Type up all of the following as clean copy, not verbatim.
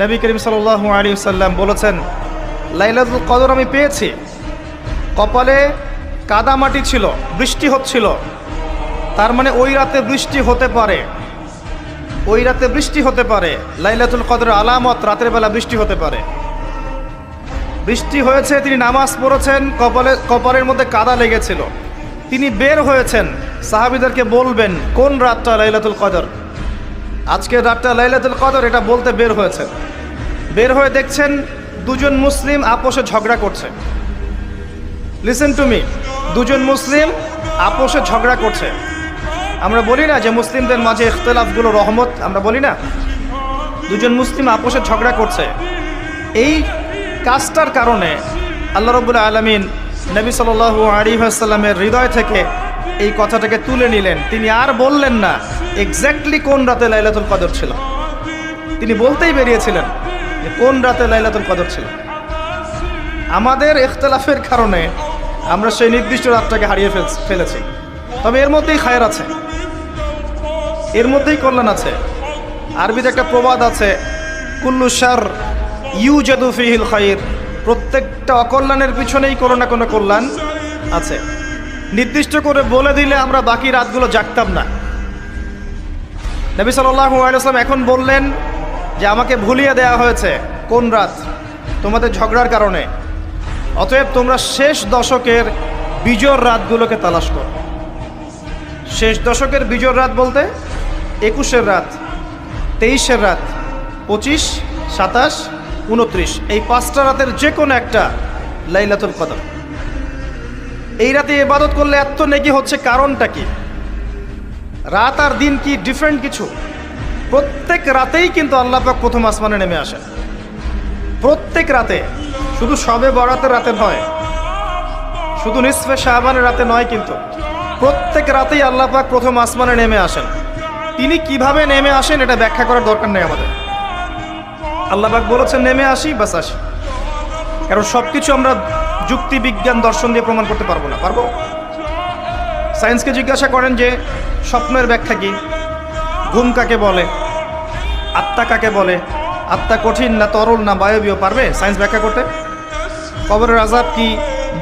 নবী করিম সাল্লাল্লাহু আলাইহি ওয়াসাল্লাম বলেছেন, লাইলাতুল কদর আমি পেয়েছি, কপালে কাদামাটি ছিল, বৃষ্টি হচ্ছিল, তার মানে ওই রাতে বৃষ্টি হতে পারে, ওই রাতে বৃষ্টি হতে পারে। লাইলাতুল কদরের আলামত রাতের বেলা বৃষ্টি হতে পারে। বৃষ্টি হয়েছে, তিনি নামাজ পড়েছেন, কপালের মধ্যে কাদা লেগেছিল, তিনি বের হয়েছেন, সাহাবীদেরকে বলবেন কোন রাতটা লাইলাতুল কদর, আজকের রাতটা লাইলাতুল কদর, এটা বলতে বের হয়েছেন। বের হয়ে দেখছেন দুজন মুসলিম আপোষে ঝগড়া করছে। লিসেন টু মি, দুজন মুসলিম আপোষে ঝগড়া করছে। আমরা বলি না যে মুসলিমদের মাঝে ইখতিলাফগুলো রহমত, আমরা বলি না? দুজন মুসলিম আপোষে ঝগড়া করছে। এই কাজটার কারণে আল্লাহ রাব্বুল আলামিন নবী সাল্লাল্লাহু আলাইহি ওয়াসাল্লামের হৃদয় থেকে এই কথাটাকে তুলে নিলেন। তিনি আর বললেন না এক্স্যাক্টলি কোন রাতে লাইলাতুল কদর ছিল, তিনি বলতেই বেরিয়েছিলেন যে কোন রাতে লাইলাতুল কদর ছিল। আমাদের ইখতিলাফের কারণে আমরা সেই নির্দিষ্ট রাতটাকে হারিয়ে ফেলেছি। তবে এর মধ্যেই খায়ের আছে, এর মধ্যেই কল্যাণ আছে। আরবিতে একটা প্রবাদ আছে, কুল্লু শার ইউজাদু ফিহিল খায়র, প্রত্যেকটা অকল্যাণের পিছনেই কোনো না কোনো কল্যাণ আছে। নির্দিষ্ট করে বলে দিলে আমরা বাকি রাতগুলো জাগতাম না। নবী সাল্লাল্লাহু আলাইহি ওয়াসাল্লাম এখন বললেন যে আমাকে ভুলিয়ে দেওয়া হয়েছে কোন রাত, তোমাদের ঝগড়ার কারণে, অতএব তোমরা শেষ দশকের বিজোড় রাতগুলোকে তালাশ করো। শেষ দশকের বিজোড় রাত বলতে 21-এর রাত, 23-এর রাত, 25, 27, 29, এই 5টা রাতের যে কোনো একটা লাইলাতুল কদর। এই রাতে ইবাদত করলে এত নেকি হচ্ছে, কারণটা কি? রাত আর দিন কি ডিফারেন্ট কিছু? প্রত্যেক রাতেই কিন্তু আল্লাহ পাক প্রথম আসমানে নেমে আসেন, প্রত্যেক রাতে, শুধু শবে বরাতের রাতে নয়, শুধু নিসফে শাবানের রাতে নয়, কিন্তু প্রত্যেক রাতেই আল্লাহ পাক প্রথম আসমানে নেমে আসেন। তিনি কিভাবে নেমে আসেন এটা ব্যাখ্যা করার দরকার নেই আমাদের। আল্লাহ পাক বলেছেন নেমে আসি, বাস আসি। কারণ সব কিছু আমরা যুক্তি, বিজ্ঞান, দর্শন দিয়ে প্রমাণ করতে পারবো না। পারবো? সায়েন্সকে জিজ্ঞাসা করেন যে স্বপ্নের ব্যাখ্যা কি, ঘুম কাকে বলে, আত্মা কাকে বলে, আত্মা কঠিন না তরল না বায়বীয়, পারবে সায়েন্স ব্যাখ্যা করতে? কবরের আযাব কি,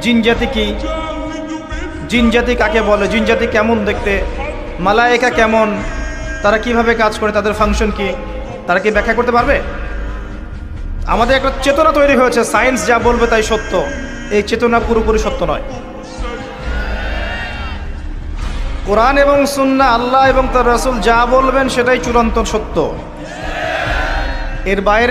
জিন জাতি কি, জিন জাতি কাকে বলে, জিন জাতি কেমন দেখতে, মালায়েকা কেমন, তারা কিভাবে কাজ করে, তাদের ফাংশন কি, তারা কি ব্যাখ্যা করতে পারবে? আমাদের একটা চেতনা তৈরি হয়েছে, সায়েন্স যা বলবে তাই সত্য। এই চেতনা পুরোপুরি সত্য নয়। কোরআন এবং সুন্নাহ, আল্লাহ এবং তার রাসূল যা বলবেন সেটাই চূড়ান্ত সত্য। এর বাইরে